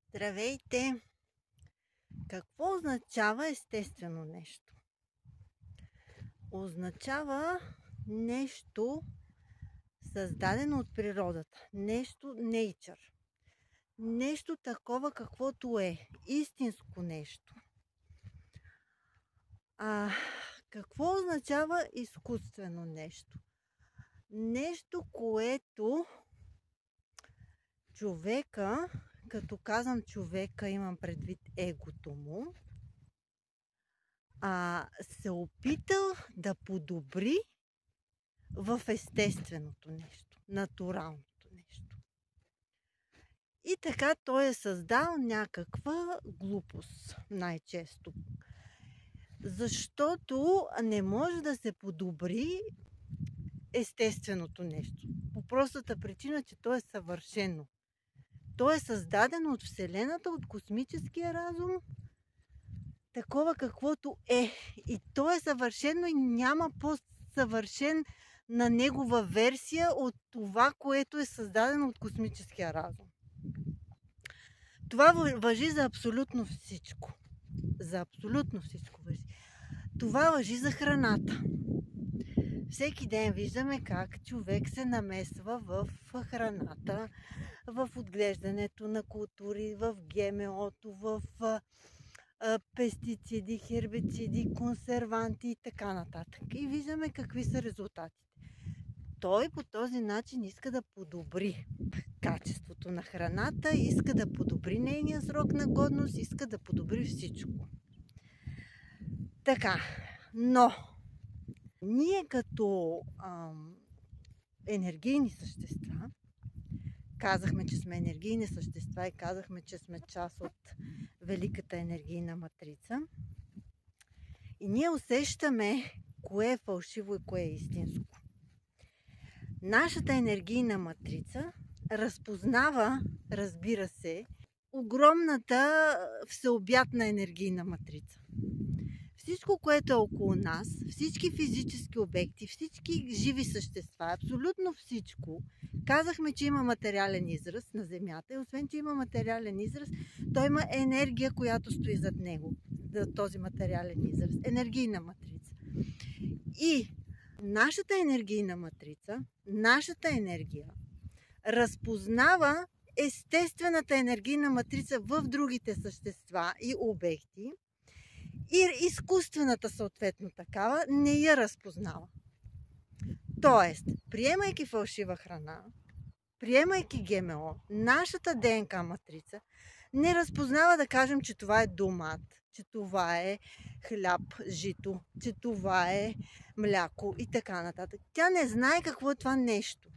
Здравейте! Какво означава естествено нещо? Означава нещо създадено от природата. Нещо nature. Нещо такова каквото е. Истинско нещо. Какво означава изкуствено нещо? Нещо, което човека, като казвам човека, имам предвид егото му, се опитал да подобри в естественото нещо, натуралното нещо. И така той е създал някаква глупост, най-често. Защото не може да се подобри естественото нещо. По простата причина, че то е съвършено. То е създадено от Вселената, от космическия разум, такова каквото е. И то е съвършено и няма по-съвършен на негова версия от това, което е създадено от космическия разум. Това важи за абсолютно всичко. За абсолютно всичко важи. Това важи за храната. Всеки ден виждаме как човек се намесва в храната, в отглеждането на култури, в ГМО-то, в пестициди, хербициди, консерванти и така нататък. И виждаме какви са резултатите. Той по този начин иска да подобри качеството на храната, иска да подобри нейния срок на годност, иска да подобри всичко. Така, но ние като енергийни същества, казахме, че сме енергийни същества и казахме, че сме част от великата енергийна матрица. И ние усещаме кое е фалшиво и кое е истинско. Нашата енергийна матрица разпознава, разбира се, огромната всеобятна енергийна матрица. Всичко, което е около нас, всички физически обекти, всички живи същества, абсолютно всичко, казахме, че има материален израз на Земята и освен, че има материален израз, той има енергия, която стои зад него, за този материален израз. Енергийна матрица. И нашата енергийна матрица, нашата енергия, разпознава естествената енергийна матрица в другите същества и обекти и изкуствената съответно такава не я разпознава. Тоест, приемайки фалшива храна, приемайки ГМО, нашата ДНК матрица не разпознава да кажем, че това е домат, че това е хляб, жито, че това е мляко и така нататък. Тя не знае какво е това нещо.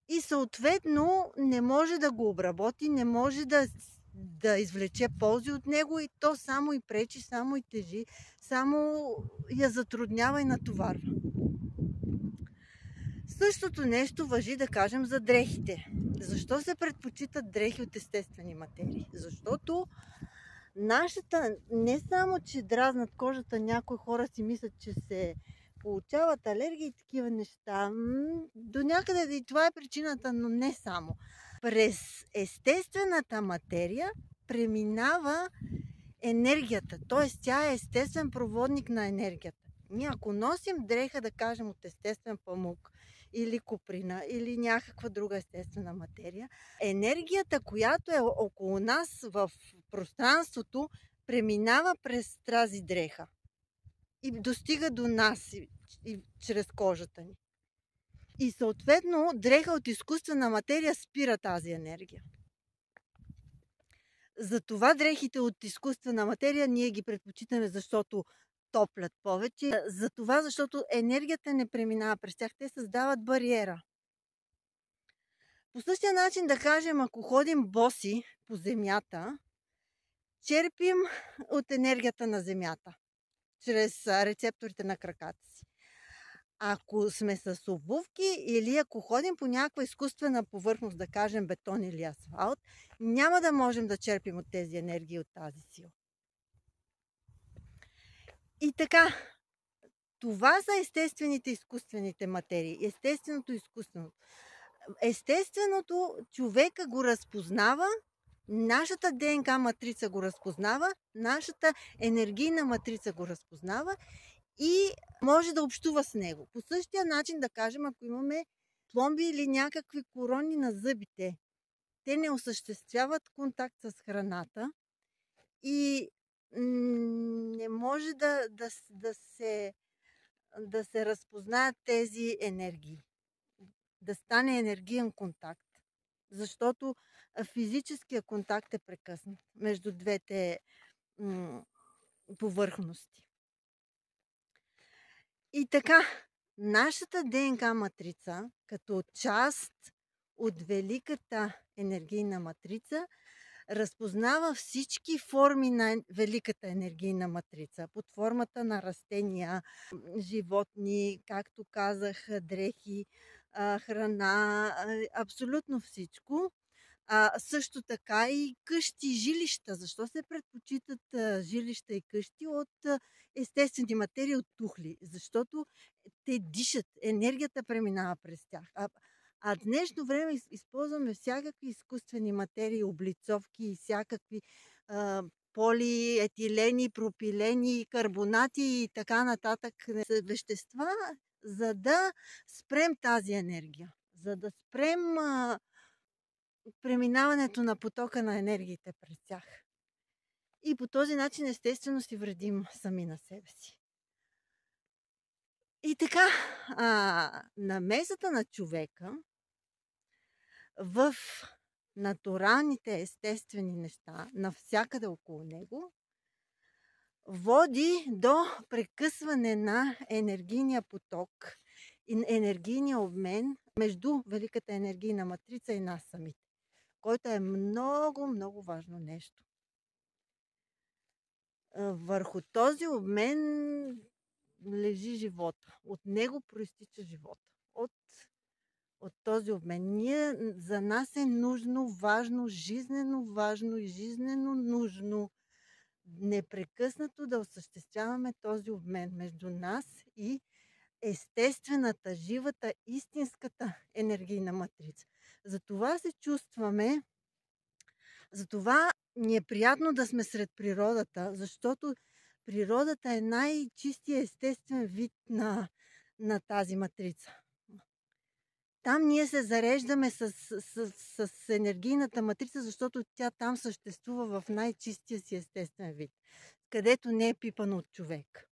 И съответно не може да го обработи, не може да извлече ползи от него и то само и пречи, само и тежи, само я затруднява и натоварва. Същото нещо важи да кажем за дрехите. Защо се предпочитат дрехи от естествени материи? Защото нашата, не само че дразнат кожата, някои хора си мислят, че се получават алергии и такива неща. До някъде и това е причината, но не само. През естествената материя преминава енергията, т.е. тя е естествен проводник на енергията. Ние ако носим дреха, да кажем, от естествен памук или куприна или някаква друга естествена материя, енергията, която е около нас в пространството, преминава през тази дреха и достига до нас и чрез кожата ни. И съответно дреха от изкуствена материя спира тази енергия. Затова дрехите от изкуствена материя ние ги предпочитаме, защото топлят повече. Затова, защото енергията не преминава през тях. Те създават бариера. По същия начин да кажем, ако ходим боси по земята, черпим от енергията на земята, чрез рецепторите на краката си. Ако сме с обувки или ако ходим по някаква изкуствена повърхност, да кажем бетон или асфалт, няма да можем да черпим от тези енергии, от тази сила. И така, това са естествените и изкуствените материи. Естественото и изкуственото. Естественото човека го разпознава Нашата ДНК матрица го разпознава, нашата енергийна матрица го разпознава и може да общува с него. По същия начин, да кажем, ако имаме пломби или някакви корони на зъбите, те не осъществяват контакт с храната и не може да се разпознаят тези енергии, да стане енергиен контакт, защото физическия контакт е прекъснат между двете повърхности. И така, нашата ДНК матрица, като част от великата енергийна матрица, разпознава всички форми на великата енергийна матрица под формата на растения, животни, както казах, дрехи, храна, абсолютно всичко. Също така и къщи, жилища. Защо се предпочитат жилища и къщи от естествени материи, от тухли? Защото те дишат, енергията преминава през тях. А в днешно време използваме всякакви изкуствени материи, облицовки и всякакви полиетилени, пропилени, карбонати и така нататък вещества, за да спрем тази енергия, за да спрем преминаването на потока на енергиите през тях. И по този начин естествено си вредим сами на себе си. И така, намесата на човека в натуралните естествени неща, навсякъде около него, води до прекъсване на енергийния поток и енергийния обмен между великата енергийна матрица и нас самите, който е много, много важно нещо. Върху този обмен лежи живота. От него проистича живота. От този обмен. За нас е нужно, важно, жизнено важно и жизнено нужно непрекъснато да осъществяваме този обмен между нас и естествената, живата, истинската енергийна матрица. Затова се чувстваме, затова ни е приятно да сме сред природата, защото природата е най-чистия естествен вид на тази матрица. Там ние се зареждаме с енергийната матрица, защото тя там съществува в най-чистия си естествен вид, където не е пипано от човек.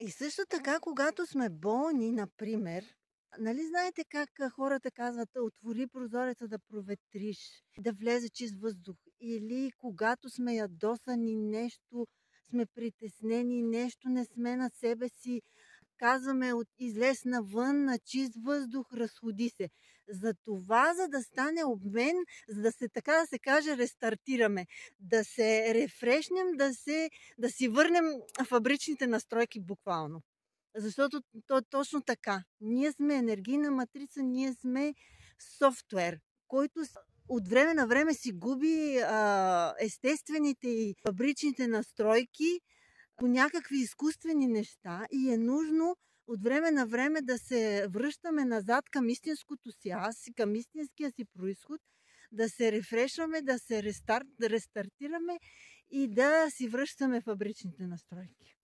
И също така, когато сме болни, например, нали знаете как хората казват, отвори прозореца да проветриш, да влезе чист въздух. Или когато сме ядосани, нещо сме притеснени, нещо не сме на себе си, казваме излез навън на чист въздух, разходи се. За това, за да стане обмен, за да се, така да се каже, рестартираме, да се рефрешнем, да си върнем фабричните настройки буквално. Защото то е точно така. Ние сме енергийна матрица, ние сме софтуер, който от време на време си губи естествените и фабричните настройки по някакви изкуствени неща и е нужно от време на време да се връщаме назад към истинското си аз, към истинския си произход, да се рефрешваме, да се рестартираме и да си връщаме фабричните настройки.